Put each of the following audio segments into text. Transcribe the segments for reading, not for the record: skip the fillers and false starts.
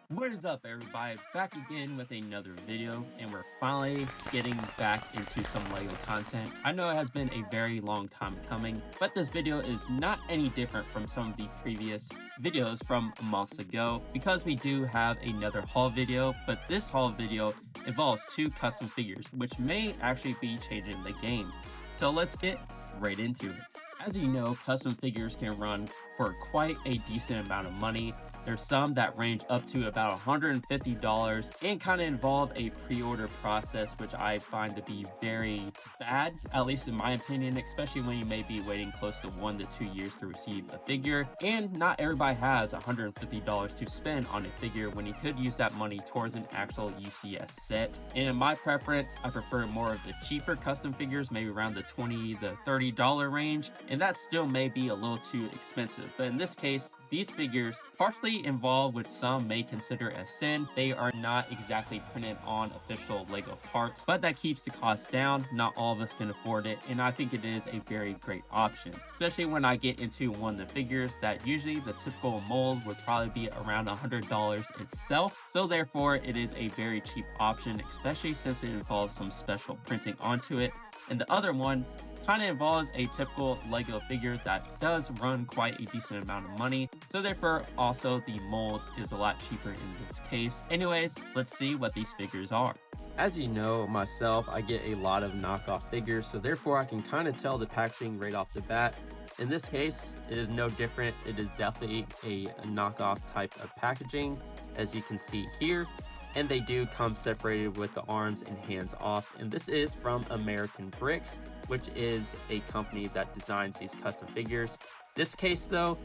What is up, everybody? Back again with another video, and we're finally getting back into some LEGO content. I know it has been a very long time coming, but this video is not any different from some of the previous videos from months ago because we do have another haul video, but this haul video involves two custom figures, which may actually be changing the game. So let's get right into it. As you know, custom figures can run for quite a decent amount of money. There's some that range up to about $150 and kind of involve a pre-order process, which I find to be very bad, at least in my opinion, especially when you may be waiting close to 1 to 2 years to receive a figure. And not everybody has $150 to spend on a figure when you could use that money towards an actual UCS set. And in my preference, I prefer more of the cheaper custom figures, maybe around the $20 to $30 range. And that still may be a little too expensive. But in this case, these figures, partially involved with some may consider a sin, they are not exactly printed on official LEGO parts, but that keeps the cost down. Not all of us can afford it, and I think it is a very great option, especially when I get into one of the figures that usually the typical mold would probably be around $100 itself. So therefore, it is a very cheap option, especially since it involves some special printing onto it. And the other one kind of involves a typical LEGO figure that does run quite a decent amount of money. So therefore, also the mold is a lot cheaper in this case. Anyways, let's see what these figures are. As you know, myself, I get a lot of knockoff figures, so therefore I can kind of tell the packaging right off the bat. In this case, it is no different. It is definitely a knockoff type of packaging, as you can see here. And they do come separated with the arms and hands off. And this is from AmericanBricks, which is a company that designs these custom figures. This case though,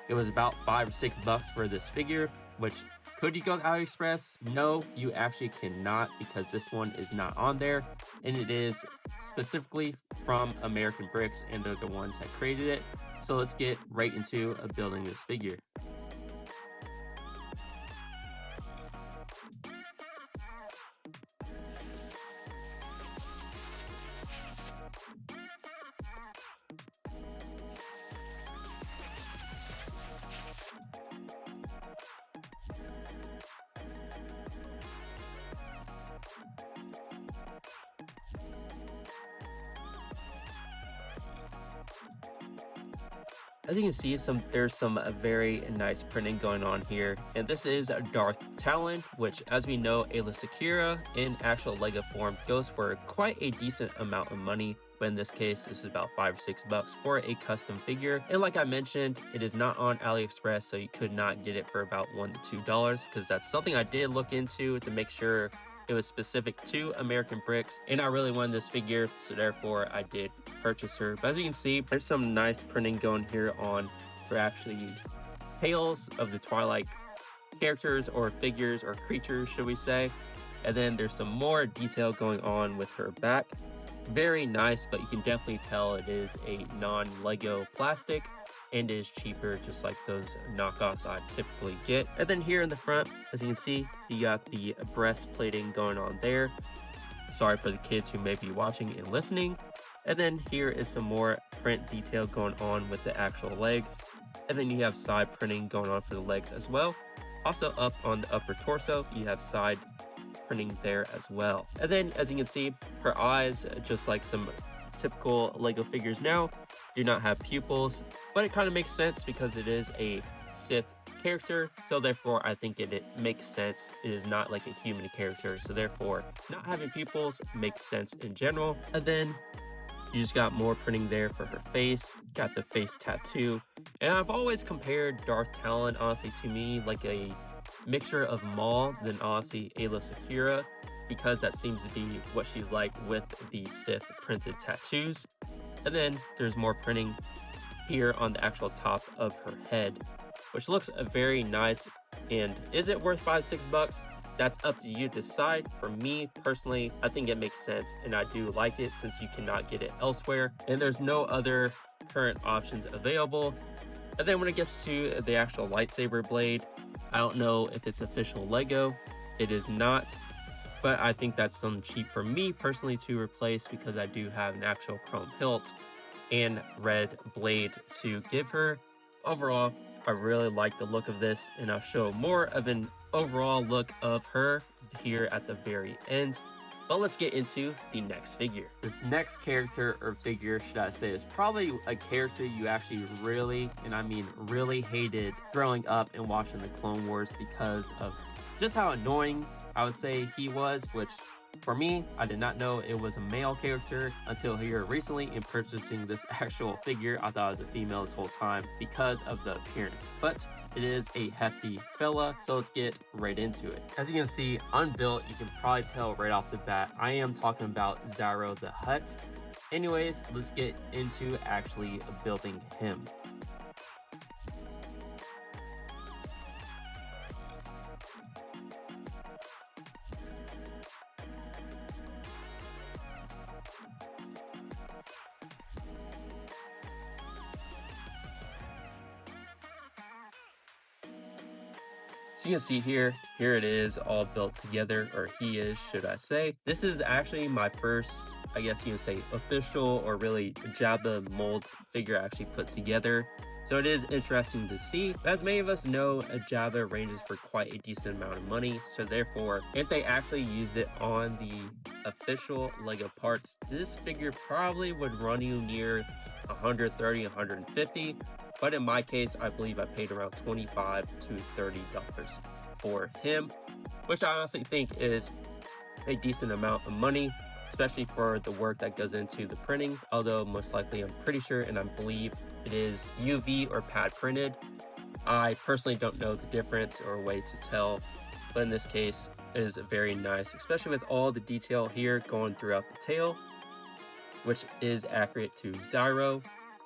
it was about $5 or $6 for this figure, which could you go to AliExpress? No, you actually cannot, because this one is not on there. And it is specifically from AmericanBricks, and they're the ones that created it. So let's get right into building this figure. As you can see, there's some very nice printing going on here, and this is Darth Talon, which, as we know, Ayla Secura in actual LEGO form goes for quite a decent amount of money. But in this case, this is about $5 or $6 for a custom figure. And like I mentioned, it is not on AliExpress, so you could not get it for about $1 to $2, because that's something I did look into to make sure it was specific to AmericanBricks, and I really wanted this figure, so therefore I did purchase her. But as you can see, there's some nice printing going here on her actually tails of the Twilight characters or figures or creatures, should we say. And then there's some more detail going on with her back. Very nice, but you can definitely tell it is a non-LEGO plastic and is cheaper, just like those knockoffs I typically get. And then here in the front, as you can see, you got the breast plating going on there. Sorry for the kids who may be watching and listening. And then here is some more print detail going on with the actual legs. And then you have side printing going on for the legs as well. Also up on the upper torso, you have side printing there as well. And then as you can see, her eyes, just like some typical LEGO figures now, do not have pupils, but it kind of makes sense because it is a Sith character, so therefore I think it makes sense. It is not like a human character, so therefore not having pupils makes sense in general. And then you just got more printing there for her face, got the face tattoo. And I've always compared Darth Talon, honestly, to me like a mixture of Maul than honestly Ayla Secura, because that seems to be what she's like with the Sith printed tattoos. And then there's more printing here on the actual top of her head, which looks very nice. And is it worth $5 or $6? That's up to you to decide. For me personally, I think it makes sense, and I do like it since you cannot get it elsewhere and there's no other current options available. And then when it gets to the actual lightsaber blade, I don't know if it's official LEGO. It is not, but I think that's something cheap for me personally to replace, because I do have an actual chrome hilt and red blade to give her. Overall, I really like the look of this, and I'll show more of an overall look of her here at the very end. But let's get into the next figure. This next character, or figure should I say, is probably a character you actually really, and I mean really, hated growing up and watching the Clone Wars because of just how annoying I would say he was, which for me, I did not know it was a male character until here recently in purchasing this actual figure. I thought it was a female this whole time because of the appearance, but it is a hefty fella, so let's get right into it. As you can see, unbuilt, you can probably tell right off the bat, I am talking about Zyro the Hutt. Anyways, let's get into actually building him. So you can see here it is all built together, or he is, should I say. This is actually my first, I guess you can say, official or really Jabba mold figure actually put together. So it is interesting to see. As many of us know, a Jabba ranges for quite a decent amount of money. So therefore, if they actually used it on the official LEGO parts, this figure probably would run you near 130, 150. But in my case, I believe I paid around $25 to $30 for him, which I honestly think is a decent amount of money, especially for the work that goes into the printing. Although most likely, I'm pretty sure and I believe it is UV or pad printed. I personally don't know the difference or a way to tell, but in this case, it is very nice, especially with all the detail here going throughout the tail, which is accurate to Zyro.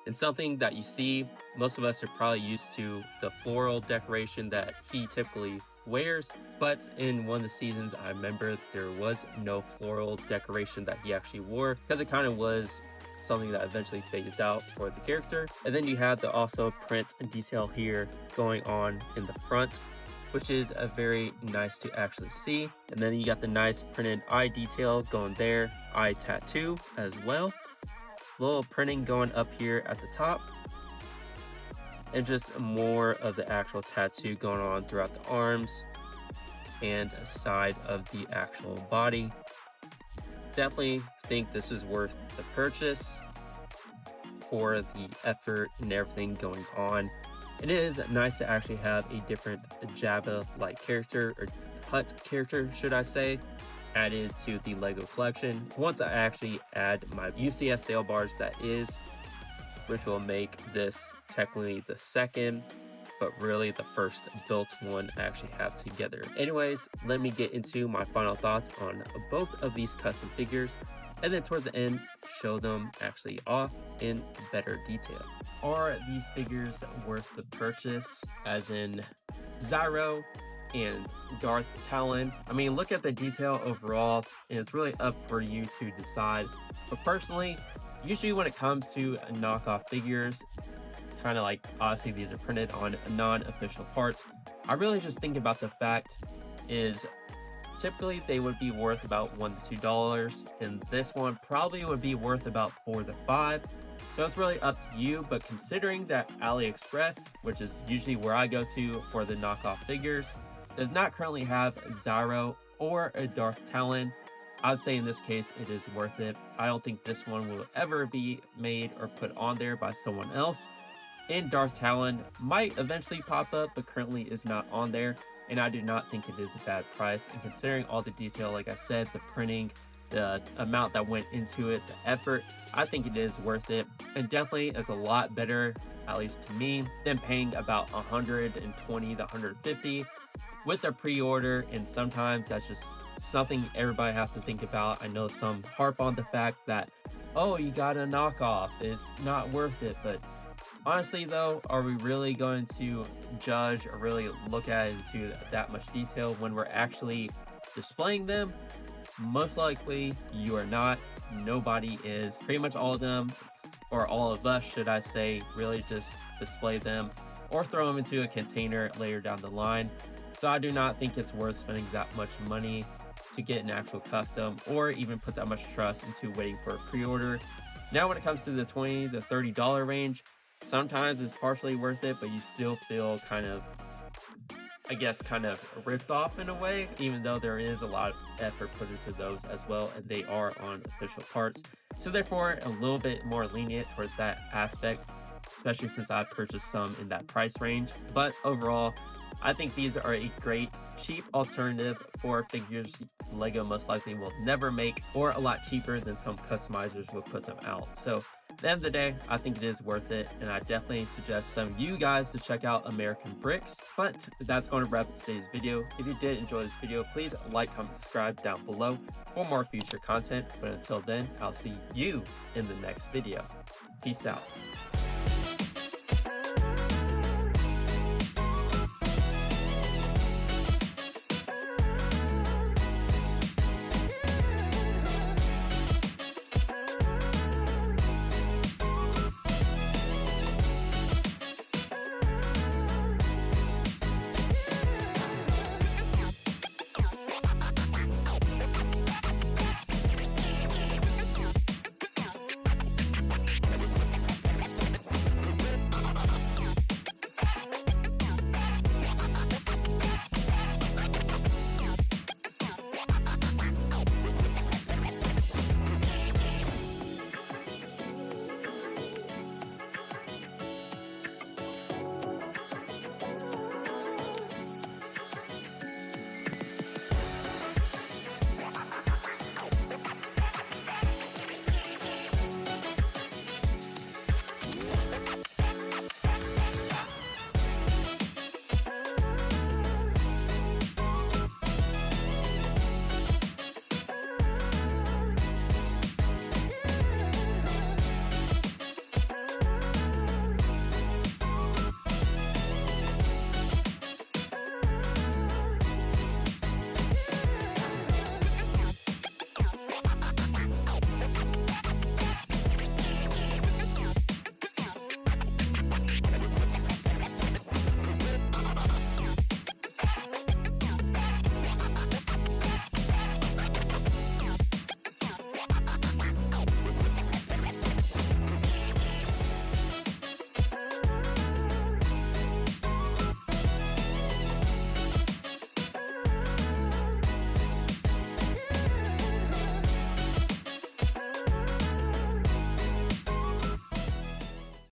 And something that you see, most of us are probably used to the floral decoration that he typically wears, but in one of the seasons I remember there was no floral decoration that he actually wore because it kind of was something that eventually phased out for the character. And then you have the also print detail here going on in the front, which is a very nice to actually see. And then you got the nice printed eye detail going there, eye tattoo as well. Little printing going up here at the top, and just more of the actual tattoo going on throughout the arms and side of the actual body. Definitely think this is worth the purchase for the effort and everything going on. It is nice to actually have a different Jabba-like character, or Hutt character, should I say, added to the LEGO collection. Once I actually add my UCS sail bars, that is, which will make this technically the second, but really the first built one I actually have together. Anyways, let me get into my final thoughts on both of these custom figures, and then towards the end, show them actually off in better detail. Are these figures worth the purchase, as in Zyro and Darth Talon? I mean, look at the detail overall, and it's really up for you to decide. But personally, usually when it comes to knockoff figures, kind of like obviously these are printed on non-official parts, I really just think about the fact is typically they would be worth about $1 to $2, and this one probably would be worth about $4 to $5. So it's really up to you, but considering that AliExpress, which is usually where I go to for the knockoff figures, does not currently have Zyro or a Darth Talon, I would say in this case it is worth it. I don't think this one will ever be made or put on there by someone else. And Darth Talon might eventually pop up, but currently is not on there. And I do not think it is a bad price. And considering all the detail, like I said, the printing, the amount that went into it, the effort, I think it is worth it. And definitely is a lot better, at least to me, than paying about $120 to $150 with a pre-order. And sometimes that's just something everybody has to think about. I know some harp on the fact that, oh, you got a knockoff, it's not worth it. But honestly though, are we really going to judge or really look at it into that much detail when we're actually displaying them? Most likely you are not. Nobody is. Pretty much all of them, or all of us should I say, really just display them or throw them into a container later down the line. So I do not think it's worth spending that much money to get an actual custom, or even put that much trust into waiting for a pre-order. Now when it comes to the $20 to $30 range, sometimes it's partially worth it, but you still feel kind of I guess, kind of ripped off in a way, even though there is a lot of effort put into those as well, and they are on official parts. So therefore, a little bit more lenient towards that aspect, especially since I purchased some in that price range. But overall, I think these are a great, cheap alternative for figures LEGO most likely will never make, or a lot cheaper than some customizers will put them out. So at the end of the day, I think it is worth it, and I definitely suggest some of you guys to check out AmericanBricks. But that's going to wrap up today's video. If you did enjoy this video, please like, comment, subscribe down below for more future content. But until then, I'll see you in the next video. Peace out.